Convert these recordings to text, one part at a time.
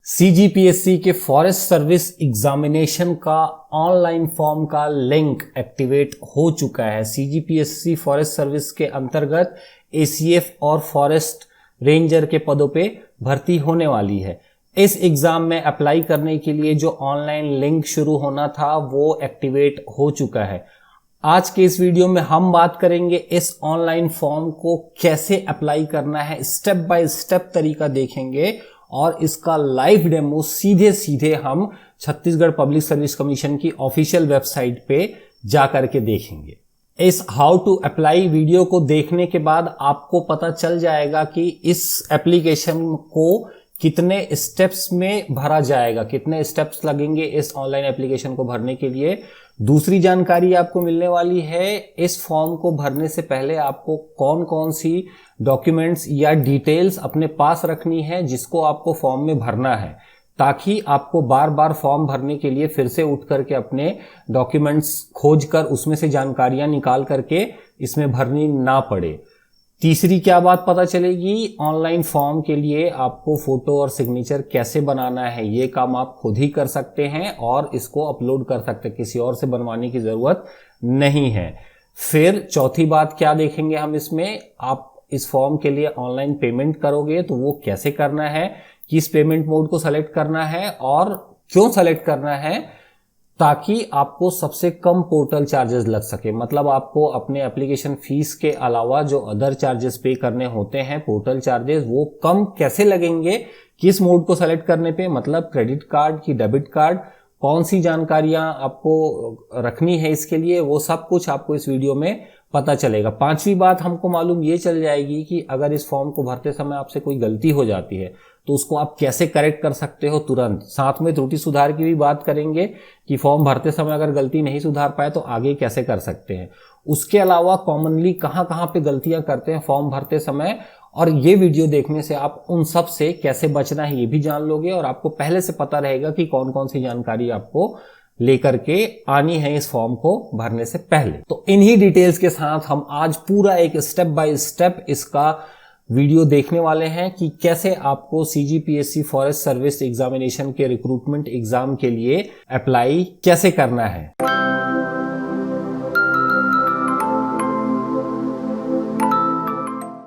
CGPSC के forest service examination का online form का लिंक एक्टिवेट हो चुका है। सीजीपीएससी फॉरेस्ट सर्विस के अंतर्गत एसीएफ और फॉरेस्ट रेंजर के पदों पे भर्ती होने वाली है। इस एग्जाम में अप्लाई करने के लिए जो ऑनलाइन लिंक शुरू होना था वो एक्टिवेट हो चुका है। आज के इस वीडियो में हम बात करेंगे इस ऑनलाइन फॉर्म को कैसे अप्लाई करना है, स्टेप बाय स्टेप तरीका देखेंगे और इसका लाइव डेमो सीधे सीधे हम छत्तीसगढ़ पब्लिक सर्विस कमीशन की ऑफिशियल वेबसाइट पे जाकर के देखेंगे। इस हाउ टू अप्लाई वीडियो को देखने के बाद आपको पता चल जाएगा कि इस एप्लीकेशन को कितने स्टेप्स में भरा जाएगा, कितने स्टेप्स लगेंगे इस ऑनलाइन एप्लीकेशन को भरने के लिए। दूसरी जानकारी आपको मिलने वाली है, इस फॉर्म को भरने से पहले आपको कौन कौन सी डॉक्यूमेंट्स या डिटेल्स अपने पास रखनी है जिसको आपको फॉर्म में भरना है, ताकि आपको बार बार फॉर्म भरने के लिए फिर से उठ करके अपने डॉक्यूमेंट्स खोज कर उसमें से जानकारियां निकाल करके इसमें भरनी ना पड़े। तीसरी क्या बात पता चलेगी, ऑनलाइन फॉर्म के लिए आपको फोटो और सिग्नेचर कैसे बनाना है, ये काम आप खुद ही कर सकते हैं और इसको अपलोड कर सकते हैं, किसी और से बनवाने की जरूरत नहीं है। फिर चौथी बात क्या देखेंगे हम इसमें, आप इस फॉर्म के लिए ऑनलाइन पेमेंट करोगे तो वो कैसे करना है, किस पेमेंट मोड को सेलेक्ट करना है और क्यों सेलेक्ट करना है, ताकि आपको सबसे कम पोर्टल चार्जेस लग सके। मतलब आपको अपने एप्लीकेशन फीस के अलावा जो अदर चार्जेस पे करने होते हैं, पोर्टल चार्जेस, वो कम कैसे लगेंगे, किस मोड को सेलेक्ट करने पे, मतलब क्रेडिट कार्ड की डेबिट कार्ड, कौन सी जानकारियां आपको रखनी है इसके लिए, वो सब कुछ आपको इस वीडियो में पता चलेगा। पांचवी बात हमको मालूम ये चल जाएगी कि अगर इस फॉर्म को भरते समय आपसे कोई गलती हो जाती है तो उसको आप कैसे करेक्ट कर सकते हो तुरंत। साथ में त्रुटि सुधार की भी बात करेंगे कि फॉर्म भरते समय अगर गलती नहीं सुधार पाए तो आगे कैसे कर सकते हैं। उसके अलावा कॉमनली कहां कहां पे गलतियां करते हैं फॉर्म भरते समय, और ये वीडियो देखने से आप उन सब से कैसे बचना है ये भी जान लोगे और आपको पहले से पता रहेगा कि कौन कौन सी जानकारी आपको लेकर के आनी है इस फॉर्म को भरने से पहले। तो इन्हीं डिटेल्स के साथ हम आज पूरा एक स्टेप बाय स्टेप इसका वीडियो देखने वाले हैं कि कैसे आपको सीजीपीएससी फॉरेस्ट सर्विस एग्जामिनेशन के रिक्रूटमेंट एग्जाम के लिए अप्लाई कैसे करना है।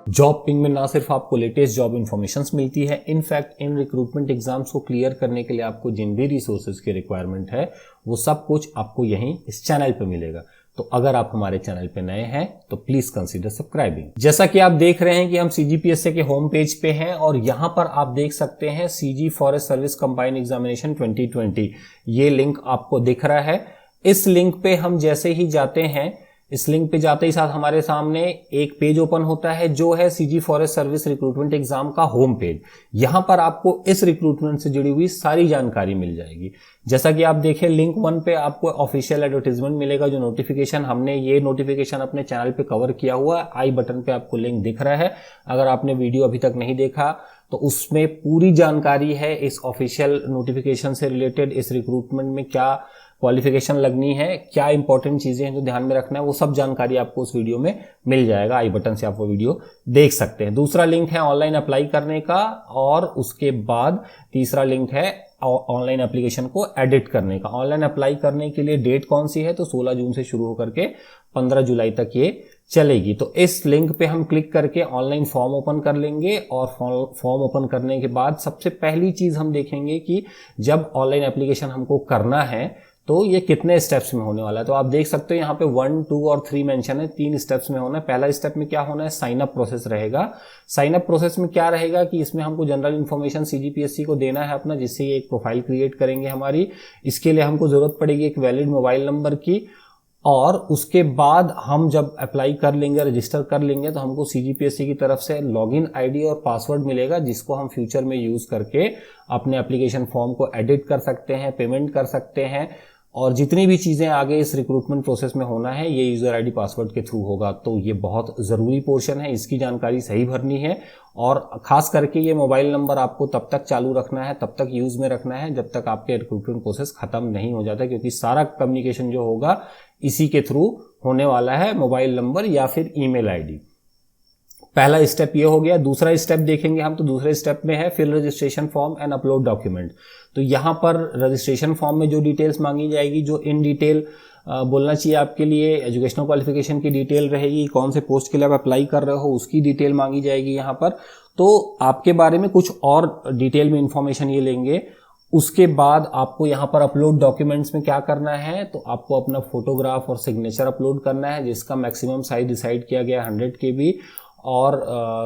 जॉब पिंग में ना सिर्फ आपको लेटेस्ट जॉब इन्फॉर्मेशन मिलती है, इनफैक्ट इन रिक्रूटमेंट एग्जाम्स को क्लियर करने के लिए आपको जिन भी रिसोर्सेज की रिक्वायरमेंट है वो सब कुछ आपको यहीं इस चैनल पे मिलेगा। तो अगर आप हमारे चैनल पे नए हैं तो प्लीज कंसीडर सब्सक्राइबिंग। जैसा कि आप देख रहे हैं कि हम सीजीपीएससी के होम पेज पे हैं और यहां पर आप देख सकते हैं CG forest service combined examination 2020, ये लिंक आपको दिख रहा है। इस लिंक पे हम जैसे ही जाते हैं, इस लिंक पे जाते ही साथ हमारे सामने एक पेज ओपन होता है जो है CG forest service recruitment exam का होम पेज। यहां पर आपको इस रिक्रूटमेंट से जुड़ी हुई सारी जानकारी मिल जाएगी। जैसा कि आप देखें, लिंक 1 पे आपको ऑफिशियल एडवर्टाइजमेंट मिलेगा, जो नोटिफिकेशन हमने ये नोटिफिकेशन अपने चैनल पे कवर किया हुआ है। आई बटन पे आपको लिंक दिख रहा है। अगर आपने वीडियो अभी तक नहीं देखा तो उसमें पूरी जानकारी है इस ऑफिशियल नोटिफिकेशन से रिलेटेड, इस रिक्रूटमेंट में क्या क्वालिफिकेशन लगनी है, क्या इंपॉर्टेंट चीजें हैं जो ध्यान में रखना है, वो सब जानकारी आपको उस वीडियो में मिल जाएगा। आई बटन से आप वो वीडियो देख सकते हैं। दूसरा लिंक है ऑनलाइन अप्लाई करने का और उसके बाद तीसरा लिंक है ऑनलाइन एप्लीकेशन को एडिट करने का। ऑनलाइन अप्लाई करने के लिए डेट कौन सी है, तो 16 जून से शुरू होकर के 15 जुलाई तक ये चलेगी। तो इस लिंक पे हम क्लिक करके ऑनलाइन फॉर्म ओपन कर लेंगे और फॉर्म ओपन करने के बाद सबसे पहली चीज हम देखेंगे कि जब ऑनलाइन एप्लीकेशन हमको करना है तो ये कितने स्टेप्स में होने वाला है। तो आप देख सकते हो यहाँ पे 1, 2 और 3 मेंशन है, 3 स्टेप्स में होना है। पहला स्टेप में क्या होना है, साइन अप प्रोसेस रहेगा। साइन अप प्रोसेस में क्या रहेगा कि इसमें हमको जनरल इन्फॉर्मेशन सीजीपीएससी को देना है अपना, जिससे ये एक प्रोफाइल क्रिएट करेंगे हमारी। इसके लिए हमको जरूरत पड़ेगी एक वैलिड मोबाइल नंबर की, और उसके बाद हम जब अप्लाई कर लेंगे, रजिस्टर कर लेंगे, तो हमको सीजीपीएससी की तरफ से लॉगिन आईडी और पासवर्ड मिलेगा, जिसको हम फ्यूचर में यूज करके अपने एप्लीकेशन फॉर्म को एडिट कर सकते हैं, पेमेंट कर सकते हैं, और जितनी भी चीजें आगे इस रिक्रूटमेंट प्रोसेस में होना है ये यूजर आईडी पासवर्ड के थ्रू होगा। तो ये बहुत जरूरी पोर्शन है, इसकी जानकारी सही भरनी है और खास करके ये मोबाइल नंबर आपको तब तक चालू रखना है, तब तक यूज में रखना है जब तक आपके रिक्रूटमेंट प्रोसेस खत्म नहीं हो जाता, क्योंकि सारा कम्युनिकेशन जो होगा इसी के थ्रू होने वाला है, मोबाइल नंबर या फिर ईमेल आईडी। पहला स्टेप ये हो गया। दूसरा स्टेप देखेंगे हम, तो दूसरे स्टेप में है fill registration form and upload document. तो यहाँ पर रजिस्ट्रेशन फॉर्म में जो डिटेल्स मांगी जाएगी, जो इन डिटेल बोलना चाहिए आपके लिए, एजुकेशनल क्वालिफिकेशन की डिटेल रहेगी, कौन से पोस्ट के लिए आप अप्लाई कर रहे हो उसकी डिटेल मांगी जाएगी यहाँ पर। तो आपके बारे में कुछ और डिटेल में इंफॉर्मेशन ये लेंगे। उसके बाद आपको यहाँ पर अपलोड डॉक्यूमेंट्स में क्या करना है, तो आपको अपना फोटोग्राफ और सिग्नेचर अपलोड करना है, जिसका मैक्सिमम साइज डिसाइड किया गया 100 KB, और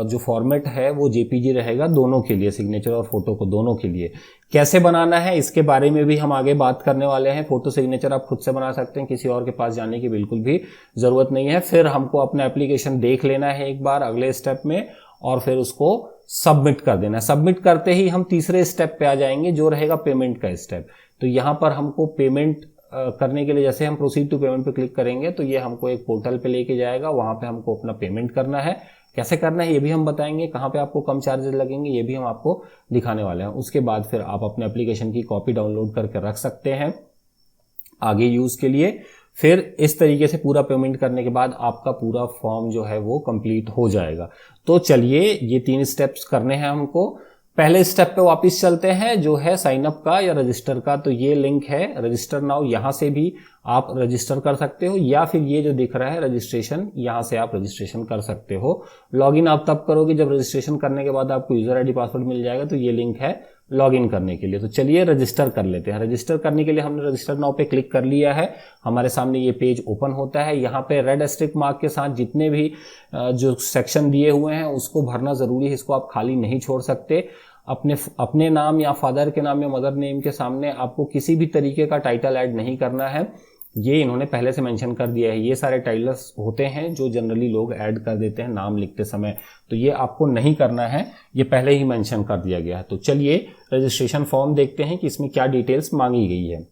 जो फॉर्मेट है वो JPG रहेगा दोनों के लिए, सिग्नेचर और फोटो को दोनों के लिए। कैसे बनाना है इसके बारे में भी हम आगे बात करने वाले हैं। फोटो सिग्नेचर आप खुद से बना सकते हैं, किसी और के पास जाने की बिल्कुल भी जरूरत नहीं है। फिर हमको अपना एप्लीकेशन देख लेना है एक बार अगले स्टेप में, और फिर उसको सबमिट कर देना है। सबमिट करते ही हम तीसरे स्टेप पे आ जाएंगे, जो रहेगा पेमेंट का स्टेप। तो यहाँ पर हमको पेमेंट करने के लिए, जैसे हम प्रोसीड टू पेमेंट पे क्लिक करेंगे तो ये हमको एक पोर्टल पे लेके जाएगा, वहां पे हमको अपना पेमेंट करना है। कैसे करना है ये भी हम बताएंगे, कहाँ पे आपको कम चार्जेस लगेंगे ये भी हम आपको दिखाने वाले हैं। उसके बाद फिर आप अपने एप्लीकेशन की कॉपी डाउनलोड करके रख सकते हैं आगे यूज के लिए। फिर इस तरीके से पूरा पेमेंट करने के बाद आपका पूरा फॉर्म जो है वो कंप्लीट हो जाएगा। तो चलिए ये 3 स्टेप्स करने हैं हमको। पहले स्टेप पे वापस चलते हैं, जो है साइन अप का या रजिस्टर का। तो ये लिंक है रजिस्टर नाउ, यहां से भी आप रजिस्टर कर सकते हो, या फिर ये जो दिख रहा है रजिस्ट्रेशन, यहां से आप रजिस्ट्रेशन कर सकते हो। लॉगिन आप तब करोगे जब रजिस्ट्रेशन करने के बाद आपको यूजर ID पासवर्ड मिल जाएगा। तो ये लिंक है लॉगिन करने के लिए। तो चलिए रजिस्टर कर लेते हैं। रजिस्टर करने के लिए हमने रजिस्टर नाउ पे क्लिक कर लिया है, हमारे सामने ये पेज ओपन होता है। यहाँ पे रेड एस्टेरिस्क मार्क के साथ जितने भी जो सेक्शन दिए हुए हैं उसको भरना जरूरी है, इसको आप खाली नहीं छोड़ सकते। अपने नाम या फादर के नाम या मदर नेम के सामने आपको किसी भी तरीके का टाइटल ऐड नहीं करना है, ये इन्होंने पहले से मेंशन कर दिया है। ये सारे टाइटल्स होते हैं जो जनरली लोग ऐड कर देते हैं नाम लिखते समय, तो ये आपको नहीं करना है, ये पहले ही मेंशन कर दिया गया है। तो चलिए रजिस्ट्रेशन फॉर्म देखते हैं कि इसमें क्या डिटेल्स मांगी गई है।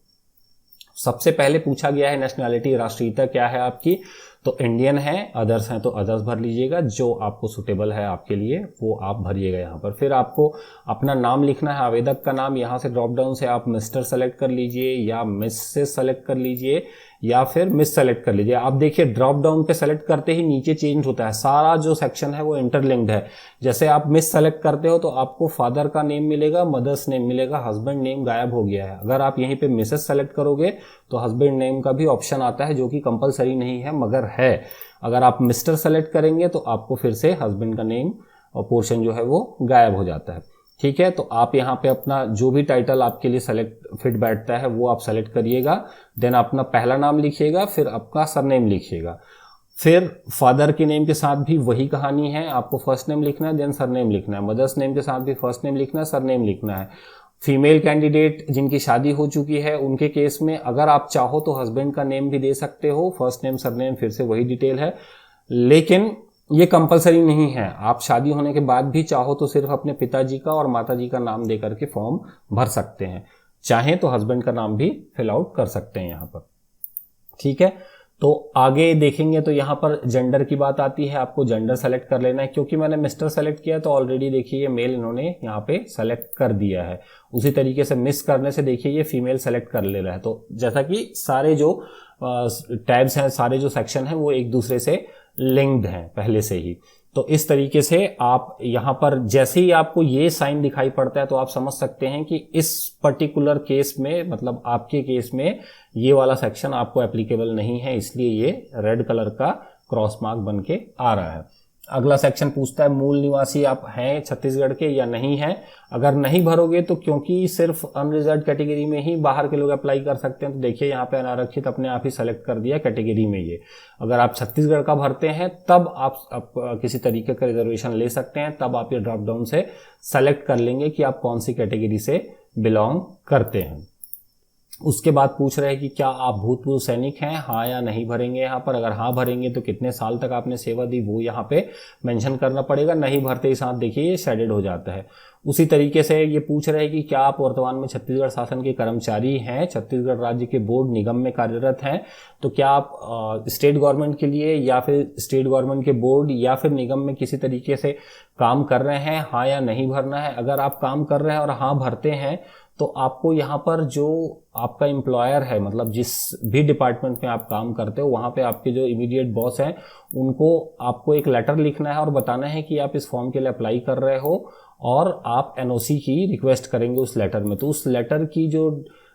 सबसे पहले पूछा गया है नेशनैलिटी, राष्ट्रीयता क्या है आपकी, तो इंडियन है, अदर्स हैं तो अदर्स भर लीजिएगा, जो आपको सुटेबल है आपके लिए वो आप भरिएगा यहाँ पर। फिर आपको अपना नाम लिखना है, आवेदक का नाम। यहाँ से ड्रॉप डाउन से आप मिस्टर सेलेक्ट कर लीजिए, या मिसेस सेलेक्ट कर लीजिए, या फिर मिस सेलेक्ट कर लीजिए। आप देखिए ड्रॉप डाउन पे सेलेक्ट करते ही नीचे चेंज होता है, सारा जो सेक्शन है वो इंटरलिंक्ड है। जैसे आप मिस सेलेक्ट करते हो तो आपको फादर का नेम मिलेगा, मदर्स नेम मिलेगा, हस्बैंड नेम गायब हो गया है। अगर आप यहीं पे मिसेस सेलेक्ट करोगे तो हस्बैंड नेम का भी ऑप्शन आता है, जो कि कंपलसरी नहीं है मगर है। अगर आप मिस्टर सेलेक्ट करेंगे तो आपको फिर से हस्बैंड का नेम और पोर्शन जो है वो गायब हो जाता है। ठीक है, तो आप यहाँ पे अपना जो भी टाइटल आपके लिए सेलेक्ट फिट बैठता है वो आप सेलेक्ट करिएगा। देन अपना पहला नाम लिखिएगा, फिर आपका सरनेम लिखिएगा। फिर फादर के नेम के साथ भी वही कहानी है, आपको फर्स्ट नेम लिखना है देन सरनेम लिखना है। मदर्स नेम के साथ भी फर्स्ट नेम लिखना है, सरनेम लिखना है। फीमेल कैंडिडेट जिनकी शादी हो चुकी है उनके केस में अगर आप चाहो तो हस्बैंड का नेम भी दे सकते हो, फर्स्ट नेम सरनेम फिर से वही डिटेल है, लेकिन ये कंपलसरी नहीं है। आप शादी होने के बाद भी चाहो तो सिर्फ अपने पिताजी का और माताजी का नाम दे करके फॉर्म भर सकते हैं, चाहें तो हस्बैंड का नाम भी फिल आउट कर सकते हैं यहाँ पर। ठीक है, तो आगे देखेंगे तो यहाँ पर जेंडर की बात आती है, आपको जेंडर सेलेक्ट कर लेना है। क्योंकि मैंने मिस्टर सेलेक्ट किया तो ऑलरेडी देखिए ये मेल इन्होंने यहाँ पे सेलेक्ट कर दिया है। उसी तरीके से मिस करने से देखिए ये फीमेल सेलेक्ट कर ले रहा है। तो जैसा कि सारे जो टैब्स हैं, सारे जो सेक्शन हैं वो एक दूसरे से लिंक्ड हैं पहले से ही। तो इस तरीके से आप यहाँ पर जैसे ही आपको ये साइन दिखाई पड़ता है तो आप समझ सकते हैं कि इस पर्टिकुलर केस में, मतलब आपके केस में ये वाला सेक्शन आपको एप्लीकेबल नहीं है, इसलिए ये रेड कलर का क्रॉस मार्क बन के आ रहा है। अगला सेक्शन पूछता है मूल निवासी आप हैं छत्तीसगढ़ के या नहीं हैं। अगर नहीं भरोगे तो क्योंकि सिर्फ अनरिजर्व कैटेगरी में ही बाहर के लोग अप्लाई कर सकते हैं, तो देखिए यहाँ पे अनारक्षित अपने आप ही सेलेक्ट कर दिया कैटेगरी में ये। अगर आप छत्तीसगढ़ का भरते हैं तब आप किसी तरीके का रिजर्वेशन ले सकते हैं, तब आप ये ड्रॉप डाउन से सेलेक्ट कर लेंगे कि आप कौन सी कैटेगरी से बिलोंग करते हैं। उसके बाद पूछ रहे हैं कि क्या आप भूतपूर्व सैनिक हैं, हाँ या नहीं भरेंगे यहाँ पर। अगर हाँ भरेंगे तो कितने साल तक आपने सेवा दी वो यहाँ पे मेंशन करना पड़ेगा, नहीं भरते ही साथ देखिए ये शेडेड हो जाता है। उसी तरीके से ये पूछ रहे हैं कि क्या आप वर्तमान में छत्तीसगढ़ शासन के कर्मचारी हैं, छत्तीसगढ़ राज्य के बोर्ड निगम में कार्यरत हैं। तो क्या आप स्टेट गवर्नमेंट के लिए या फिर स्टेट गवर्नमेंट के बोर्ड या फिर निगम में किसी तरीके से काम कर रहे हैं, हाँ या नहीं भरना है। अगर आप काम कर रहे हैं और हाँ भरते हैं तो आपको यहाँ पर जो आपका एम्प्लॉयर है, मतलब जिस भी डिपार्टमेंट में आप काम करते हो, वहाँ पे आपके जो इमीडिएट बॉस हैं उनको आपको एक लेटर लिखना है और बताना है कि आप इस फॉर्म के लिए अप्लाई कर रहे हो और आप एनओसी की रिक्वेस्ट करेंगे उस लेटर में। तो उस लेटर की जो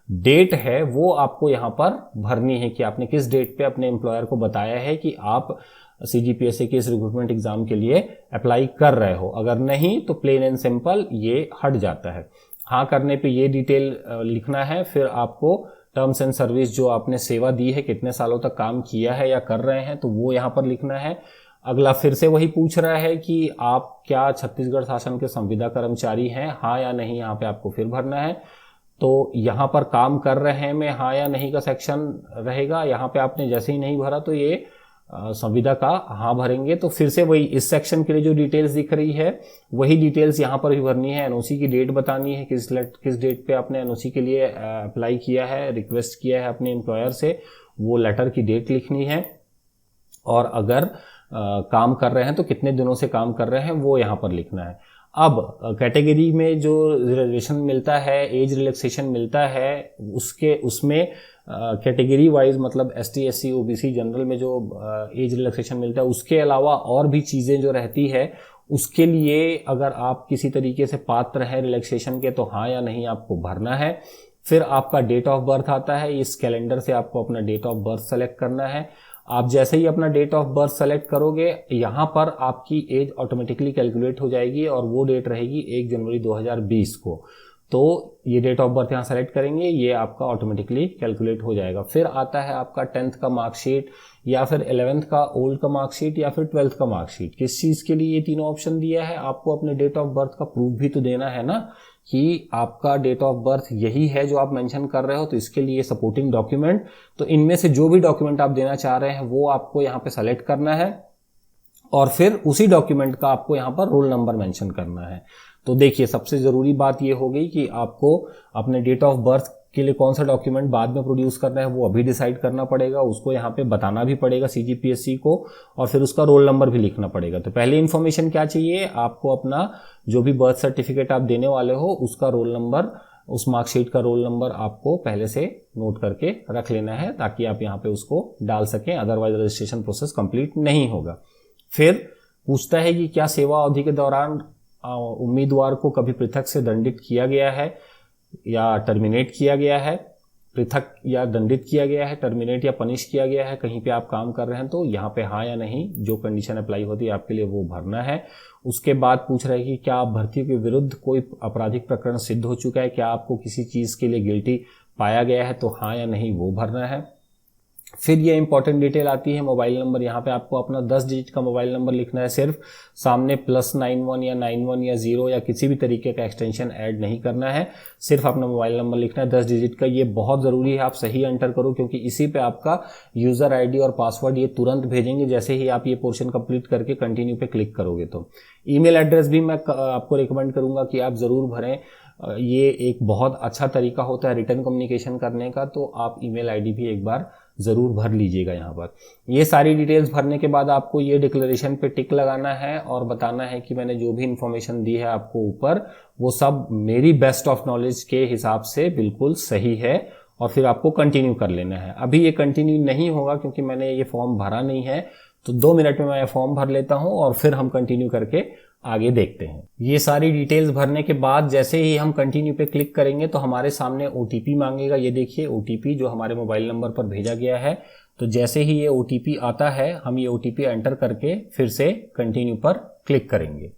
डेट है वो आपको यहाँ पर भरनी है कि आपने किस डेट पे अपने एम्प्लॉयर को बताया है कि आप CGPSC के इस रिक्रूटमेंट एग्जाम के लिए अप्लाई कर रहे हो। अगर नहीं तो प्लेन एंड सिंपल ये हट जाता है। हाँ करने पे ये डिटेल लिखना है, फिर आपको टर्म्स एंड सर्विस जो आपने सेवा दी है, कितने सालों तक काम किया है या कर रहे हैं, तो वो यहाँ पर लिखना है। अगला फिर से वही पूछ रहा है कि आप क्या छत्तीसगढ़ शासन के संविदा कर्मचारी हैं, हाँ या नहीं, यहाँ पे आपको फिर भरना है। तो यहाँ पर काम कर रहे हैं में हाँ या नहीं का सेक्शन रहेगा। यहाँ पे आपने जैसे ही नहीं भरा तो ये संविदा का हाँ भरेंगे। तो फिर से वही इस सेक्शन के लिए जो डिटेल्स दिख रही है वही डिटेल्स यहाँ पर भी भरनी है। एनओसी की डेट बतानी है, किस डेट पे आपने एनओसी के लिए अप्लाई किया है, रिक्वेस्ट किया है अपने एम्प्लॉयर से, वो लेटर की डेट लिखनी है। और अगर काम कर रहे हैं तो कितने दिनों से काम कर रहे हैं वो यहाँ पर लिखना है। अब कैटेगरी में जो रिजर्वेशन मिलता है, एज रिलैक्सेशन मिलता है, उसमें कैटेगरी वाइज मतलब ST SC OBC जनरल में जो एज रिलैक्सेशन मिलता है, उसके अलावा और भी चीज़ें जो रहती है उसके लिए अगर आप किसी तरीके से पात्र हैं रिलैक्सेशन के तो हाँ या नहीं आपको भरना है। फिर आपका डेट ऑफ बर्थ आता है, इस कैलेंडर से आपको अपना डेट ऑफ बर्थ सेलेक्ट करना है। आप जैसे ही अपना डेट ऑफ बर्थ सेलेक्ट करोगे यहाँ पर आपकी एज ऑटोमेटिकली कैलकुलेट हो जाएगी और वो डेट रहेगी 1 जनवरी 2020 को। तो ये डेट ऑफ बर्थ यहाँ सेलेक्ट करेंगे, ये आपका ऑटोमेटिकली कैलकुलेट हो जाएगा। फिर आता है आपका 10th का मार्कशीट या फिर 11th का ओल्ड का मार्कशीट या फिर 12th का मार्कशीट। किस चीज़ के लिए ये तीनों ऑप्शन दिया है? आपको अपने डेट ऑफ बर्थ का प्रूफ भी तो देना है ना कि आपका डेट ऑफ बर्थ यही है जो आप मेंशन कर रहे हो, तो इसके लिए सपोर्टिंग डॉक्यूमेंट। तो इनमें से जो भी डॉक्यूमेंट आप देना चाह रहे हैं वो आपको यहाँ पे सेलेक्ट करना है और फिर उसी डॉक्यूमेंट का आपको यहाँ पर रोल नंबर मेंशन करना है। तो देखिए सबसे ज़रूरी बात ये हो गई कि आपको अपने डेट ऑफ बर्थ के लिए कौन सा डॉक्यूमेंट बाद में प्रोड्यूस करना है वो अभी डिसाइड करना पड़ेगा, उसको यहाँ पे बताना भी पड़ेगा CGPSC को, और फिर उसका रोल नंबर भी लिखना पड़ेगा। तो पहले इन्फॉर्मेशन क्या चाहिए आपको? अपना जो भी बर्थ सर्टिफिकेट आप देने वाले हो उसका रोल नंबर, उस मार्कशीट का रोल नंबर आपको पहले से नोट करके रख लेना है ताकि आप यहाँ पे उसको डाल सकें, अदरवाइज रजिस्ट्रेशन प्रोसेस कंप्लीट नहीं होगा। फिर पूछता है कि क्या सेवा अवधि के दौरान उम्मीदवार को कभी पृथक से दंडित किया गया है या टर्मिनेट किया गया है, पृथक या दंडित किया गया है, टर्मिनेट या पनिश किया गया है कहीं पे आप काम कर रहे हैं, तो यहाँ पे हाँ या नहीं जो कंडीशन अप्लाई होती है आपके लिए वो भरना है। उसके बाद पूछ रहे हैं कि क्या आप भर्ती के विरुद्ध कोई आपराधिक प्रकरण सिद्ध हो चुका है, क्या आपको किसी चीज़ के लिए गिल्टी पाया गया है, तो हाँ या नहीं वो भरना है। फिर ये इंपॉर्टेंट डिटेल आती है मोबाइल नंबर। यहाँ पे आपको अपना 10 डिजिट का मोबाइल नंबर लिखना है, सिर्फ सामने +91 या 91 या 0 या किसी भी तरीके का एक्सटेंशन ऐड नहीं करना है, सिर्फ अपना मोबाइल नंबर लिखना है 10 डिजिट का। ये बहुत ज़रूरी है आप सही एंटर करो क्योंकि इसी पे आपका यूज़र ID और पासवर्ड ये तुरंत भेजेंगे जैसे ही आप ये पोर्शन कंप्लीट करके कंटिन्यू पे क्लिक करोगे। तो ईमेल एड्रेस भी मैं आपको रिकमेंड करूँगा कि आप ज़रूर भरें, ये एक बहुत अच्छा तरीका होता है रिटर्न कम्युनिकेशन करने का, तो आप ईमेल ID भी एक बार ज़रूर भर लीजिएगा। यहाँ पर ये सारी डिटेल्स भरने के बाद आपको ये डिक्लेरेशन पे टिक लगाना है और बताना है कि मैंने जो भी इन्फॉर्मेशन दी है आपको ऊपर वो सब मेरी बेस्ट ऑफ नॉलेज के हिसाब से बिल्कुल सही है, और फिर आपको कंटिन्यू कर लेना है। अभी ये कंटिन्यू नहीं होगा क्योंकि मैंने ये फॉर्म भरा नहीं है, तो 2 मिनट में मैं ये फॉर्म भर लेता हूँ और फिर हम कंटिन्यू करके आगे देखते हैं। ये सारी डिटेल्स भरने के बाद जैसे ही हम कंटिन्यू पे क्लिक करेंगे तो हमारे सामने OTP मांगेगा। ये देखिए OTP जो हमारे मोबाइल नंबर पर भेजा गया है। तो जैसे ही ये OTP आता है हम ये OTP एंटर करके फिर से कंटिन्यू पर क्लिक करेंगे।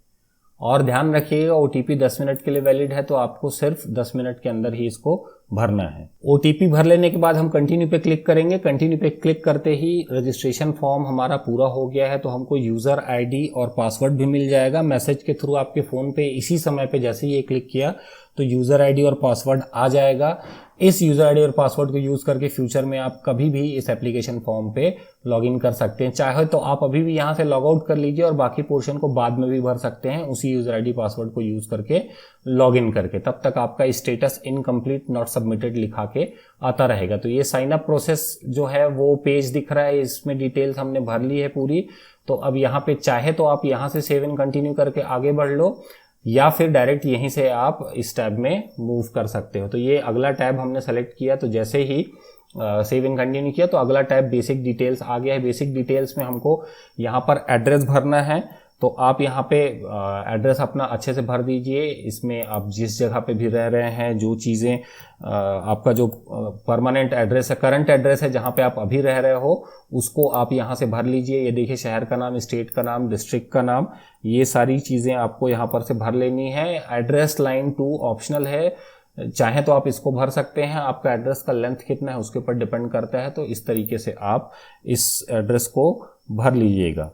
और ध्यान रखिएगा OTP 10 मिनट के लिए वैलिड है, तो आपको सिर्फ 10 मिनट के अंदर ही इसको भरना है। OTP भर लेने के बाद हम कंटिन्यू पे क्लिक करेंगे। कंटिन्यू पे क्लिक करते ही रजिस्ट्रेशन फॉर्म हमारा पूरा हो गया है, तो हमको यूज़र ID और पासवर्ड भी मिल जाएगा मैसेज के थ्रू आपके फ़ोन पे। इसी समय पे जैसे ही ये क्लिक किया तो यूज़र ID और पासवर्ड आ जाएगा। इस यूज़र ID और पासवर्ड को यूज़ करके फ्यूचर में आप कभी भी इस एप्लीकेशन फॉर्म पे लॉगिन कर सकते हैं। चाहे तो आप अभी भी यहाँ से लॉग आउट कर लीजिए और बाकी पोर्शन को बाद में भी भर सकते हैं उसी यूज़र ID पासवर्ड को यूज़ करके लॉगिन करके। तब तक आपका स्टेटस इनकम्प्लीट नॉट सबमिटेड लिखा के आता रहेगा। तो ये साइन अप प्रोसेस जो है वो पेज दिख रहा है, इसमें डिटेल्स हमने भर ली है पूरी। तो अब यहाँ पे चाहे तो आप यहाँ से सेव एंड कंटिन्यू करके आगे बढ़ लो, या फिर डायरेक्ट यहीं से आप इस टैब में मूव कर सकते हो। तो ये अगला टैब हमने सेलेक्ट किया, तो जैसे ही सेव एंड कंटिन्यू किया तो अगला टैब बेसिक डिटेल्स आ गया है। बेसिक डिटेल्स में हमको यहाँ पर एड्रेस भरना है, तो आप यहाँ पे एड्रेस अपना अच्छे से भर दीजिए। इसमें आप जिस जगह पे भी रह रहे हैं, जो चीज़ें आपका जो परमानेंट एड्रेस है, करंट एड्रेस है जहाँ पे आप अभी रह रहे हो, उसको आप यहाँ से भर लीजिए। ये देखिए, शहर का नाम, स्टेट का नाम, डिस्ट्रिक्ट का नाम, ये सारी चीज़ें आपको यहाँ पर से भर लेनी है। एड्रेस लाइन 2 ऑप्शनल है, चाहे तो आप इसको भर सकते हैं। आपका एड्रेस का लेंथ कितना है उसके ऊपर डिपेंड करता है, तो इस तरीके से आप इस एड्रेस को भर लीजिएगा।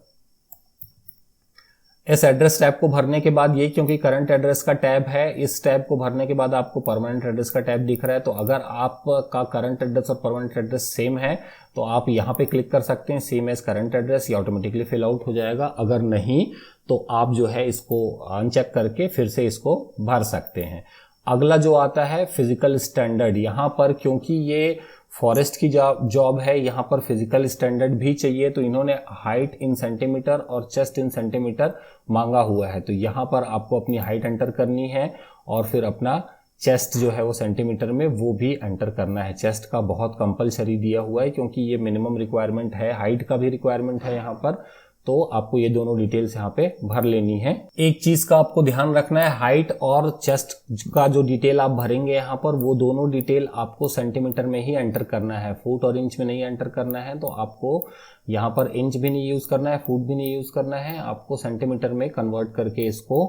इस एड्रेस टैब को भरने के बाद, ये क्योंकि करंट एड्रेस का टैब है, इस टैब को भरने के बाद आपको परमानेंट एड्रेस का टैब दिख रहा है। तो अगर आपका करंट एड्रेस और परमानेंट एड्रेस सेम है तो आप यहाँ पे क्लिक कर सकते हैं सेम एज करंट एड्रेस, ये ऑटोमेटिकली फिल आउट हो जाएगा। अगर नहीं तो आप जो है इसको अनचेक करके फिर से इसको भर सकते हैं। अगला जो आता है फिजिकल स्टैंडर्ड, यहाँ पर क्योंकि ये फॉरेस्ट की जॉब है, यहाँ पर फिजिकल स्टैंडर्ड भी चाहिए, तो इन्होंने हाइट इन सेंटीमीटर और चेस्ट इन सेंटीमीटर मांगा हुआ है। तो यहाँ पर आपको अपनी हाइट एंटर करनी है और फिर अपना चेस्ट जो है वो सेंटीमीटर में वो भी एंटर करना है। चेस्ट का बहुत कंपलसरी दिया हुआ है क्योंकि ये मिनिमम रिक्वायरमेंट है, हाइट का भी रिक्वायरमेंट है यहाँ पर, तो आपको ये दोनों डिटेल्स यहाँ पे भर लेनी है। एक चीज का आपको ध्यान रखना है, हाइट और चेस्ट का जो डिटेल आप भरेंगे यहाँ पर, वो दोनों डिटेल आपको सेंटीमीटर में ही एंटर करना है, फुट और इंच में नहीं एंटर करना है। तो आपको यहाँ पर इंच भी नहीं यूज करना है, फुट भी नहीं यूज करना है, आपको सेंटीमीटर में कन्वर्ट करके इसको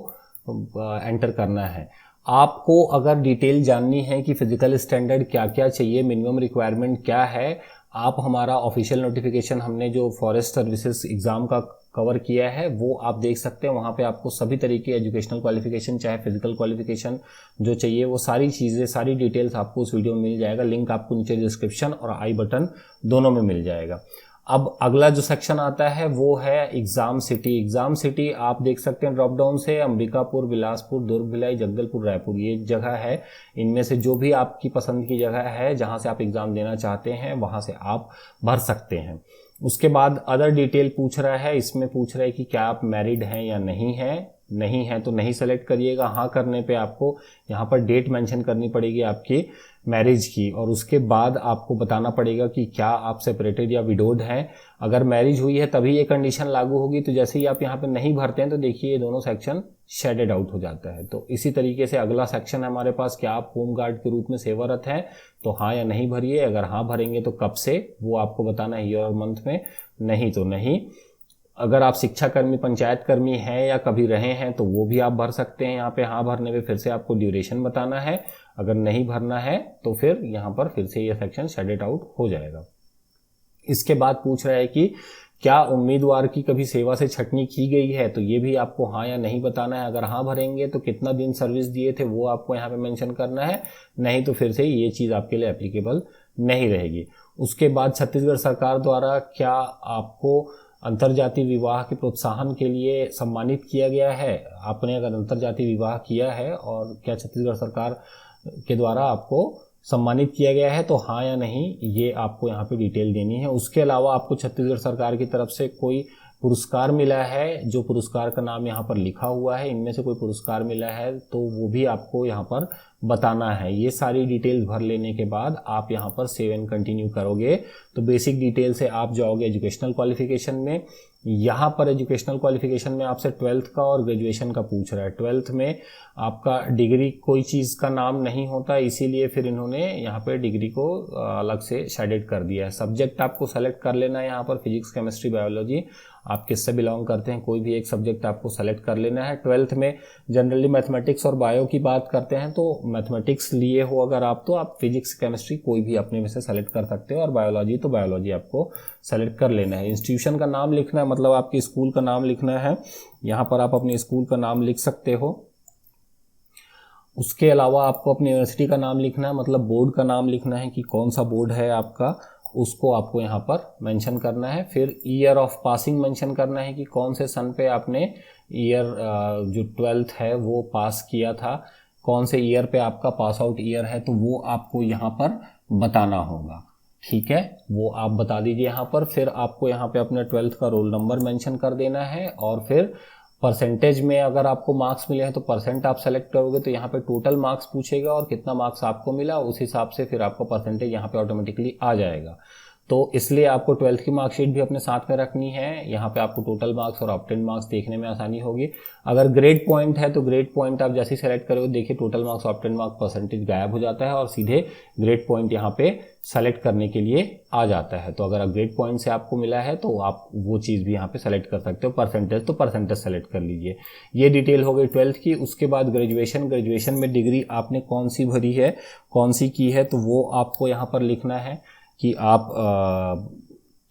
एंटर करना है। आपको अगर डिटेल जाननी है कि फिजिकल स्टैंडर्ड क्या क्या चाहिए, मिनिमम रिक्वायरमेंट क्या है, आप हमारा ऑफिशियल नोटिफिकेशन हमने जो फॉरेस्ट सर्विसेज एग्जाम का कवर किया है वो आप देख सकते हैं। वहाँ पे आपको सभी तरीके एजुकेशनल क्वालिफिकेशन चाहे फिजिकल क्वालिफिकेशन जो चाहिए वो सारी चीज़ें, सारी डिटेल्स आपको उस वीडियो में मिल जाएगा। लिंक आपको नीचे डिस्क्रिप्शन और आई बटन दोनों में मिल जाएगा। अब अगला जो सेक्शन आता है वो है एग्जाम सिटी। एग्जाम सिटी आप देख सकते हैं ड्रॉप डाउन से, अंबिकापुर, बिलासपुर, दुर्ग, भिलाई, जगदलपुर, रायपुर, ये जगह है। इनमें से जो भी आपकी पसंद की जगह है जहां से आप एग्जाम देना चाहते हैं वहां से आप भर सकते हैं। उसके बाद अदर डिटेल पूछ रहा है, इसमें पूछ रहा है कि क्या आप मैरिड हैं या नहीं है। नहीं है तो नहीं सेलेक्ट करिएगा। हाँ करने पे आपको यहाँ पर डेट मेंशन करनी पड़ेगी आपकी मैरिज की, और उसके बाद आपको बताना पड़ेगा कि क्या आप सेपरेटेड या विडोड हैं। अगर मैरिज हुई है तभी ये कंडीशन लागू होगी। तो जैसे ही आप यहाँ पे नहीं भरते हैं तो देखिए ये दोनों सेक्शन शेडेड आउट हो जाता है। तो इसी तरीके से अगला सेक्शन है हमारे पास, क्या आप होम गार्ड के रूप में सेवारत हैं, तो हाँ या नहीं भरिए। अगर हाँ भरेंगे तो कब से वो आपको बताना है, ईयर और मंथ में, नहीं तो नहीं। अगर आप शिक्षा कर्मी, पंचायत कर्मी हैं या कभी रहे हैं तो वो भी आप भर सकते हैं। यहाँ पे हाँ भरने पे फिर से आपको ड्यूरेशन बताना है। अगर नहीं भरना है तो फिर यहाँ पर फिर से ये सेक्शन शेडेड आउट हो जाएगा। इसके बाद पूछ रहा है कि क्या उम्मीदवार की कभी सेवा से छटनी की गई है, तो ये भी आपको हाँ या नहीं बताना है। अगर हाँ भरेंगे तो कितना दिन सर्विस दिए थे वो आपको यहाँ पे मेंशन करना है, नहीं तो फिर से ये चीज़ आपके लिए एप्लीकेबल नहीं रहेगी। उसके बाद छत्तीसगढ़ सरकार द्वारा क्या आपको अंतरजातीय विवाह के प्रोत्साहन के लिए सम्मानित किया गया है। आपने अगर अंतरजातीय विवाह किया है और क्या छत्तीसगढ़ सरकार के द्वारा आपको सम्मानित किया गया है, तो हाँ या नहीं ये आपको यहाँ पे डिटेल देनी है। उसके अलावा आपको छत्तीसगढ़ सरकार की तरफ से कोई पुरस्कार मिला है, जो पुरस्कार का नाम यहाँ पर लिखा हुआ है, इनमें से कोई पुरस्कार मिला है तो वो भी आपको यहाँ पर बताना है। ये सारी डिटेल्स भर लेने के बाद आप यहाँ पर सेव एंड कंटिन्यू करोगे तो बेसिक डिटेल से आप जाओगे एजुकेशनल क्वालिफिकेशन में। यहाँ पर एजुकेशनल क्वालिफिकेशन में आपसे 12th का और ग्रेजुएशन का पूछ रहा है। 12th में आपका डिग्री कोई चीज़ का नाम नहीं होता, इसीलिए फिर इन्होंने यहाँ पे डिग्री को अलग से शेडेड कर दिया है। सब्जेक्ट आपको सेलेक्ट कर लेना है यहाँ पर, फिजिक्स, केमिस्ट्री, बायोलॉजी, आप किससे बिलोंग करते हैं कोई भी एक सब्जेक्ट आपको सेलेक्ट कर लेना है। 12th में जनरली मैथमेटिक्स और बायो की बात करते हैं, तो मैथमेटिक्स लिए हो अगर आप तो आप फिजिक्स, केमिस्ट्री कोई भी अपने में से सेलेक्ट कर सकते हो, और बायोलॉजी तो बायोलॉजी आपको सेलेक्ट कर लेना है। इंस्टीट्यूशन का नाम लिखना है, मतलब आपके स्कूल का नाम लिखना है। यहाँ पर आप अपने स्कूल का नाम लिख सकते हो। उसके अलावा आपको अपनी यूनिवर्सिटी का नाम लिखना है, मतलब बोर्ड का नाम लिखना है कि कौन सा बोर्ड है आपका, उसको आपको यहाँ पर मेंशन करना है। फिर ईयर ऑफ पासिंग मेंशन करना है कि कौन से सन पे आपने ईयर जो 12th है वो पास किया था, कौन से ईयर पे आपका पास आउट ईयर है, तो वो आपको यहाँ पर बताना होगा। ठीक है, वो आप बता दीजिए यहाँ पर। फिर आपको यहाँ पे अपने 12th का रोल नंबर मेंशन कर देना है, और फिर परसेंटेज में अगर आपको मार्क्स मिले हैं तो परसेंट आप सेलेक्ट करोगे, तो यहाँ पे टोटल मार्क्स पूछेगा और कितना मार्क्स आपको मिला उस हिसाब से फिर आपका परसेंटेज यहाँ पे ऑटोमेटिकली आ जाएगा। तो इसलिए आपको 12th की मार्कशीट भी अपने साथ में रखनी है। यहाँ पे आपको टोटल मार्क्स और ऑब्टेन मार्क्स देखने में आसानी होगी। अगर ग्रेड पॉइंट है तो ग्रेड पॉइंट आप जैसे ही सेलेक्ट करोगे, देखिए total marks obtain marks percentage गायब हो जाता है और सीधे ग्रेड पॉइंट यहाँ पे सेलेक्ट करने के लिए आ जाता है। तो अगर ग्रेड पॉइंट से आपको मिला है तो आप वो चीज़ भी यहाँ पे सेलेक्ट कर सकते हो। परसेंटेज तो परसेंटेज सेलेक्ट कर लीजिए। ये डिटेल हो गई 12th की। उसके बाद ग्रेजुएशन में डिग्री आपने कौन सी भरी है, कौन सी की है, तो वो आपको यहाँ पर लिखना है कि आप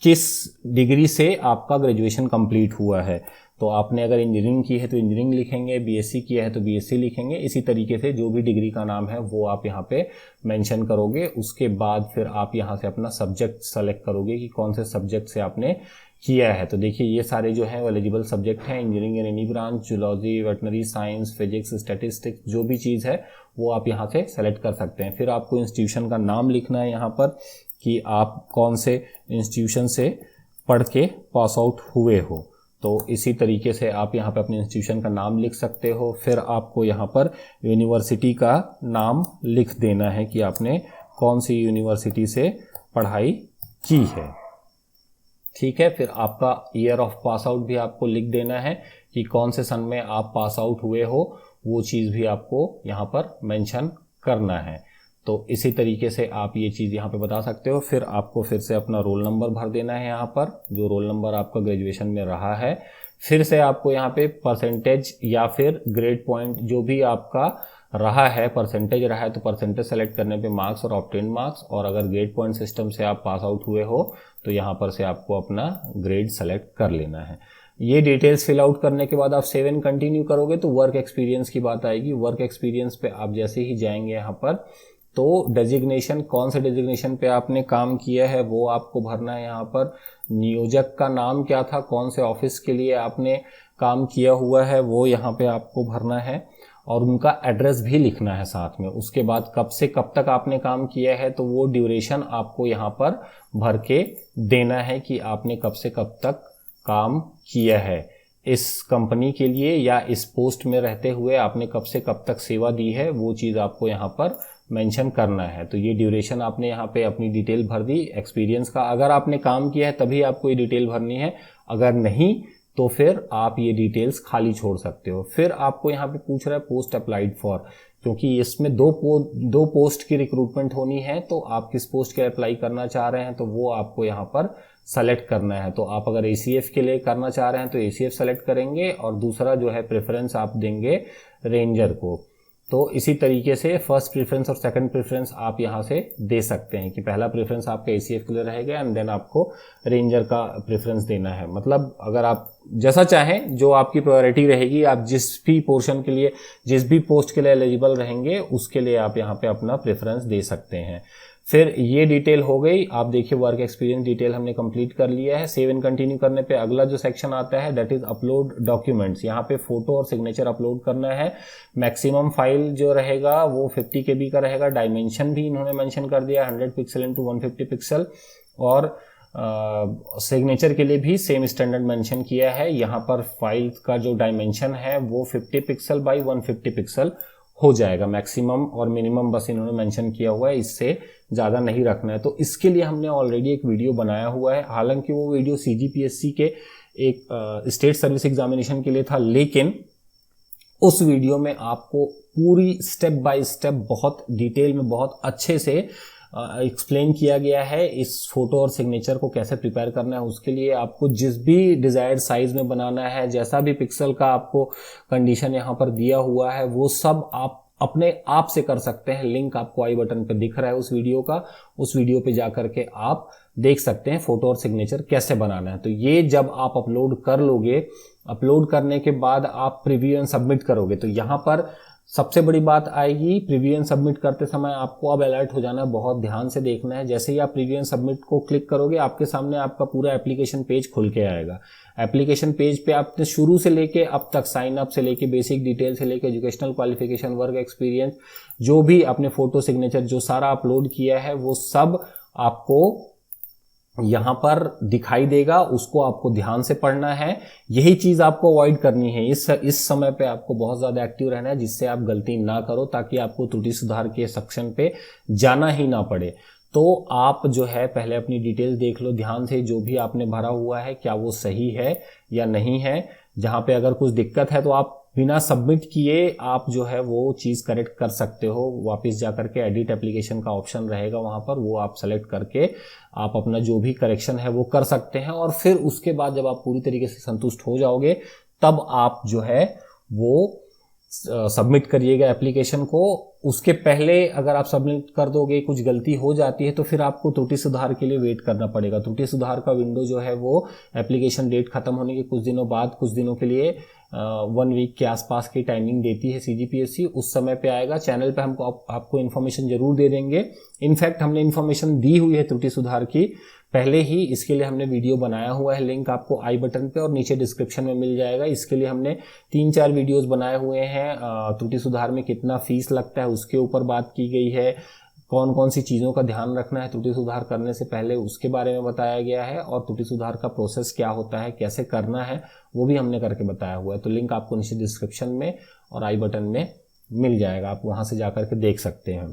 किस डिग्री से आपका ग्रेजुएशन कंप्लीट हुआ है। तो आपने अगर इंजीनियरिंग की है तो इंजीनियरिंग लिखेंगे, बीएससी किया है तो बीएससी लिखेंगे। इसी तरीके से जो भी डिग्री का नाम है वो आप यहाँ पे मेंशन करोगे। उसके बाद फिर आप यहाँ से अपना सब्जेक्ट सेलेक्ट करोगे कि कौन से सब्जेक्ट से आपने किया है। तो देखिए ये सारे जो हैं वो एलिजिबल सब्जेक्ट हैं, engineering in any branch, zoology, veterinary science, physics, statistics, जो भी चीज़ है वो आप यहाँ से सेलेक्ट कर सकते हैं। फिर आपको इंस्टीट्यूशन का नाम लिखना है यहाँ पर कि आप कौन से इंस्टीट्यूशन से पढ़ के पास आउट हुए हो। तो इसी तरीके से आप यहाँ पे अपने इंस्टीट्यूशन का नाम लिख सकते हो। फिर आपको यहाँ पर यूनिवर्सिटी का नाम लिख देना है कि आपने कौन सी यूनिवर्सिटी से पढ़ाई की है। ठीक है, फिर आपका ईयर ऑफ पास आउट भी आपको लिख देना है कि कौन से सन में आप पास आउट हुए हो, वो चीज़ भी आपको यहाँ पर मेंशन करना है। तो इसी तरीके से आप ये चीज़ यहाँ पे बता सकते हो। फिर आपको फिर से अपना रोल नंबर भर देना है यहाँ पर, जो रोल नंबर आपका ग्रेजुएशन में रहा है। फिर से आपको यहाँ पे परसेंटेज या फिर ग्रेड पॉइंट जो भी आपका रहा है, परसेंटेज रहा है तो परसेंटेज सेलेक्ट करने पे मार्क्स और ऑब्टेन मार्क्स, और अगर ग्रेड पॉइंट सिस्टम से आप पास आउट हुए हो तो यहाँ पर से आपको अपना ग्रेड सेलेक्ट कर लेना है। ये डिटेल्स फिल आउट करने के बाद आप 7 कंटिन्यू करोगे तो वर्क एक्सपीरियंस की बात आएगी। वर्क एक्सपीरियंस पे आप जैसे ही जाएंगे यहाँ पर तो डेजिग्नेशन, कौन से डेजिग्नेशन पे आपने काम किया है वो आपको भरना है। यहाँ पर नियोजक का नाम क्या था, कौन से ऑफिस के लिए आपने काम किया हुआ है वो यहाँ पे आपको भरना है और उनका एड्रेस भी लिखना है साथ में। उसके बाद कब से कब तक आपने काम किया है तो वो ड्यूरेशन आपको यहाँ पर भर के देना है कि आपने कब से कब तक काम किया है इस कंपनी के लिए, या इस पोस्ट में रहते हुए आपने कब से कब तक सेवा दी है, वो चीज़ आपको यहाँ पर मेंशन करना है। तो ये ड्यूरेशन आपने यहाँ पे अपनी डिटेल भर दी एक्सपीरियंस का। अगर आपने काम किया है तभी आपको ये डिटेल भरनी है, अगर नहीं तो फिर आप ये डिटेल्स खाली छोड़ सकते हो। फिर आपको यहाँ पे पूछ रहा है पोस्ट अप्लाइड फॉर, क्योंकि इसमें दो पोस्ट की रिक्रूटमेंट होनी है, तो आप किस पोस्ट के अप्लाई करना चाह रहे हैं तो वो आपको यहाँ पर सेलेक्ट करना है। तो आप अगर एसीएफ के लिए करना चाह रहे हैं तो एसीएफ सेलेक्ट करेंगे और दूसरा जो है प्रेफरेंस आप देंगे रेंजर को। तो इसी तरीके से फर्स्ट प्रेफरेंस और सेकंड प्रेफरेंस आप यहाँ से दे सकते हैं कि पहला प्रेफरेंस आपका एसीएफ के लिए रहेगा एंड देन आपको रेंजर का प्रेफरेंस देना है। मतलब अगर आप जैसा चाहें, जो आपकी प्रायोरिटी रहेगी, आप जिस भी पोर्शन के लिए, जिस भी पोस्ट के लिए एलिजिबल रहेंगे उसके लिए आप यहाँ पे अपना प्रेफरेंस दे सकते हैं। फिर ये डिटेल हो गई। आप देखिए वर्क एक्सपीरियंस डिटेल हमने कंप्लीट कर लिया है। सेव एंड कंटिन्यू करने पे अगला जो सेक्शन आता है दैट इज अपलोड डॉक्यूमेंट्स। यहाँ पे फोटो और सिग्नेचर अपलोड करना है। मैक्सिमम फाइल जो रहेगा वो 50 KB का रहेगा। डायमेंशन भी इन्होंने मेंशन कर दिया 100 पिक्सल इंटू 150 पिक्सल, और सिग्नेचर के लिए भी सेम स्टैंडर्ड मेंशन किया है। यहाँ पर फाइल का जो डायमेंशन है वो 50 पिक्सल बाई 150 पिक्सल हो जाएगा। मैक्सिमम और मिनिमम बस इन्होंने मेंशन किया हुआ है, इससे ज़्यादा नहीं रखना है। तो इसके लिए हमने ऑलरेडी एक वीडियो बनाया हुआ है। हालांकि वो वीडियो CGPSC के एक स्टेट सर्विस एग्जामिनेशन के लिए था, लेकिन उस वीडियो में आपको पूरी स्टेप बाय स्टेप बहुत डिटेल में बहुत अच्छे से एक्सप्लेन किया गया है इस फोटो और सिग्नेचर को कैसे प्रिपेयर करना है। उसके लिए आपको जिस भी डिजायर्ड साइज में बनाना है, जैसा भी पिक्सल का आपको कंडीशन यहाँ पर दिया हुआ है, वो सब आप अपने आप से कर सकते हैं। लिंक आपको आई बटन पे दिख रहा है उस वीडियो का, उस वीडियो पे जाकर के आप देख सकते हैं फोटो और सिग्नेचर कैसे बनाना है। तो ये जब आप अपलोड कर लोगे, अपलोड करने के बाद आप प्रीव्यू एंड सबमिट करोगे, तो यहाँ पर सबसे बड़ी बात आएगी, प्रीव्यू एंड सबमिट करते समय आपको अब अलर्ट हो जाना है, बहुत ध्यान से देखना है। जैसे ही आप प्रीव्यू एंड सबमिट को क्लिक करोगे, आपके सामने आपका पूरा एप्लीकेशन पेज खुल के आएगा। एप्लीकेशन पेज पे आपने शुरू से लेके अब तक साइन अप से लेके बेसिक डिटेल से लेके एजुकेशनल क्वालिफिकेशन, वर्क एक्सपीरियंस, जो भी आपने फोटो सिग्नेचर जो सारा अपलोड किया है वो सब आपको यहाँ पर दिखाई देगा, उसको आपको ध्यान से पढ़ना है। यही चीज आपको अवॉइड करनी है। इस समय पे आपको बहुत ज्यादा एक्टिव रहना है, जिससे आप गलती ना करो, ताकि आपको त्रुटि सुधार के सेक्शन पे जाना ही ना पड़े। तो आप जो है पहले अपनी डिटेल्स देख लो ध्यान से, जो भी आपने भरा हुआ है क्या वो सही है या नहीं है। जहां पे अगर कुछ दिक्कत है तो आप बिना सबमिट किए आप जो है वो चीज करेक्ट कर सकते हो। वापस जाकर के एडिट एप्लीकेशन का ऑप्शन रहेगा वहां पर, वो आप सेलेक्ट करके आप अपना जो भी करेक्शन है वो कर सकते हैं। और फिर उसके बाद जब आप पूरी तरीके से संतुष्ट हो जाओगे, तब आप जो है वो सबमिट करिएगा एप्लीकेशन को। उसके पहले अगर आप सबमिट कर दोगे, कुछ गलती हो जाती है, तो फिर आपको त्रुटि सुधार के लिए वेट करना पड़ेगा। त्रुटि सुधार का विंडो जो है वो एप्लीकेशन डेट खत्म होने के कुछ दिनों बाद, कुछ दिनों के लिए 1 वीक के आसपास की टाइमिंग देती है CGPSC, उस समय पे आएगा। चैनल पे हमको आपको इन्फॉर्मेशन जरूर दे देंगे। इनफैक्ट हमने इन्फॉर्मेशन दी हुई है त्रुटि सुधार की पहले ही, इसके लिए हमने वीडियो बनाया हुआ है। लिंक आपको आई बटन पे और नीचे डिस्क्रिप्शन में मिल जाएगा। इसके लिए हमने 3-4 वीडियोस बनाए हुए हैं। त्रुटि सुधार में कितना फीस लगता है उसके ऊपर बात की गई है, कौन कौन सी चीज़ों का ध्यान रखना है त्रुटि सुधार करने से पहले उसके बारे में बताया गया है, और त्रुटि सुधार का प्रोसेस क्या होता है, कैसे करना है, वो भी हमने करके बताया हुआ है। तो लिंक आपको नीचे डिस्क्रिप्शन में और आई बटन में मिल जाएगा, आप वहां से जाकर के देख सकते हैं।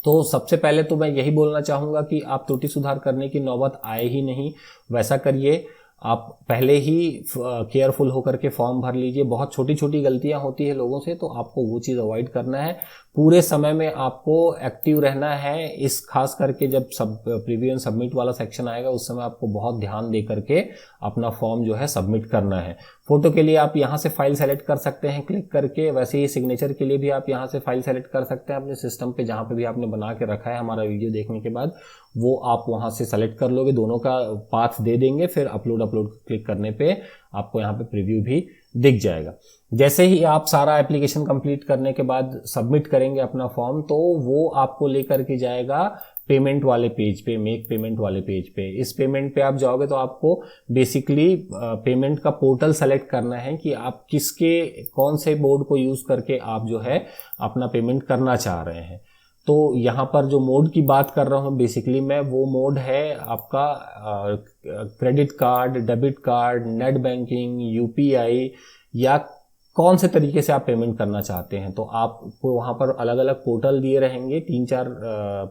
तो सबसे पहले तो मैं यही बोलना चाहूँगा कि आप त्रुटि सुधार करने की नौबत आए ही नहीं, वैसा करिए। आप पहले ही केयरफुल होकर के फॉर्म भर लीजिए। बहुत छोटी छोटी गलतियां होती है लोगों से, तो आपको वो चीज़ अवॉइड करना है। पूरे समय में आपको एक्टिव रहना है। इस खास करके जब प्रीव्यू एंड सबमिट वाला सेक्शन आएगा, उस समय आपको बहुत ध्यान दे करके अपना फॉर्म जो है सबमिट करना है। फोटो के लिए आप यहाँ से फाइल सेलेक्ट कर सकते हैं क्लिक करके। वैसे ही सिग्नेचर के लिए भी आप यहाँ से फाइल सेलेक्ट कर सकते हैं अपने सिस्टम पे, जहाँ पे भी आपने बना के रखा है हमारा वीडियो देखने के बाद, वो आप वहाँ से सेलेक्ट कर लोगे। दोनों का पाथ दे देंगे, फिर अपलोड क्लिक करने पे आपको यहाँ पे प्रीव्यू भी दिख जाएगा। जैसे ही आप सारा एप्लीकेशन कंप्लीट करने के बाद सबमिट करेंगे अपना फॉर्म, तो वो आपको लेकर के जाएगा पेमेंट वाले पेज पे, मेक पेमेंट वाले पेज पे। इस पेमेंट पे आप जाओगे तो आपको बेसिकली पेमेंट का पोर्टल सेलेक्ट करना है कि आप कौन से बोर्ड को यूज करके आप जो है अपना पेमेंट करना चाह रहे हैं। तो यहाँ पर जो मोड की बात कर रहा हूँ बेसिकली मैं, वो मोड है आपका credit card, debit card, net banking, UPI, या कौन से तरीके से आप पेमेंट करना चाहते हैं। तो आपको वहाँ पर अलग अलग पोर्टल दिए रहेंगे, 3-4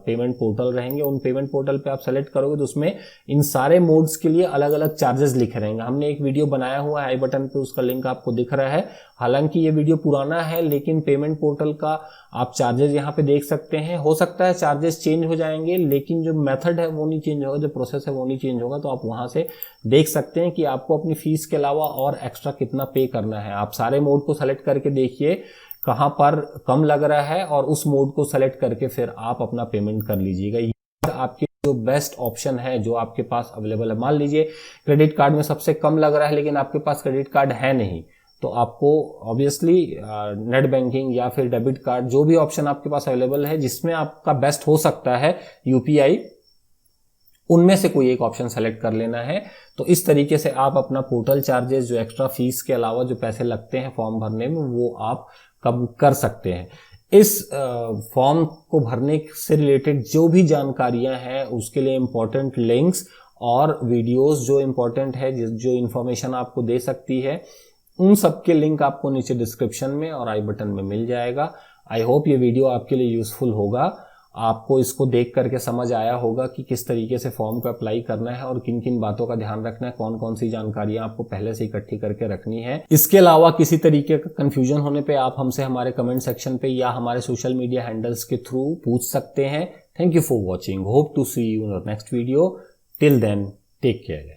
पेमेंट पोर्टल रहेंगे। उन पेमेंट पोर्टल पे आप सेलेक्ट करोगे तो उसमें इन सारे मोड्स के लिए अलग अलग चार्जेस लिखे रहेंगे। हमने एक वीडियो बनाया हुआ है आई बटन पे, उसका लिंक आपको दिख रहा है। हालांकि ये वीडियो पुराना है, लेकिन पेमेंट पोर्टल का आप चार्जेस यहाँ पे देख सकते हैं। हो सकता है चार्जेस चेंज हो जाएंगे, लेकिन जो मेथड है वो नहीं चेंज होगा, जो प्रोसेस है वो नहीं चेंज होगा। तो आप वहां से देख सकते हैं कि आपको अपनी फीस के अलावा और एक्स्ट्रा कितना पे करना है। आप सारे मोड को सेलेक्ट करके देखिए कहां पर कम लग रहा है, और उस मोड को सेलेक्ट करके फिर आप अपना पेमेंट कर लीजिएगा। ये आपके जो बेस्ट ऑप्शन है जो आपके पास अवेलेबल है। मान लीजिए क्रेडिट कार्ड में सबसे कम लग रहा है, लेकिन आपके पास क्रेडिट कार्ड है नहीं, तो आपको ऑब्वियसली नेट बैंकिंग या फिर डेबिट कार्ड, जो भी ऑप्शन आपके पास अवेलेबल है जिसमें आपका बेस्ट हो सकता है UPI, उनमें से कोई एक ऑप्शन सेलेक्ट कर लेना है। तो इस तरीके से आप अपना पोर्टल चार्जेस, जो एक्स्ट्रा फीस के अलावा जो पैसे लगते हैं फॉर्म भरने में, वो आप कम कर सकते हैं। इस फॉर्म को भरने से रिलेटेड जो भी जानकारियां हैं, उसके लिए इंपॉर्टेंट लिंक्स और वीडियोस जो इंपॉर्टेंट है, जो इंफॉर्मेशन आपको दे सकती है, उन सब के लिंक आपको नीचे डिस्क्रिप्शन में और आई बटन में मिल जाएगा। आई होप ये वीडियो आपके लिए यूजफुल होगा। आपको इसको देख करके समझ आया होगा कि किस तरीके से फॉर्म को अप्लाई करना है और किन किन बातों का ध्यान रखना है, कौन कौन सी जानकारियां आपको पहले से इकट्ठी करके रखनी है। इसके अलावा किसी तरीके का कंफ्यूजन होने पे आप हमसे हमारे कमेंट सेक्शन पे या हमारे सोशल मीडिया हैंडल्स के थ्रू पूछ सकते हैं। Thank you for watching, hope to see you in next video. Till then take care.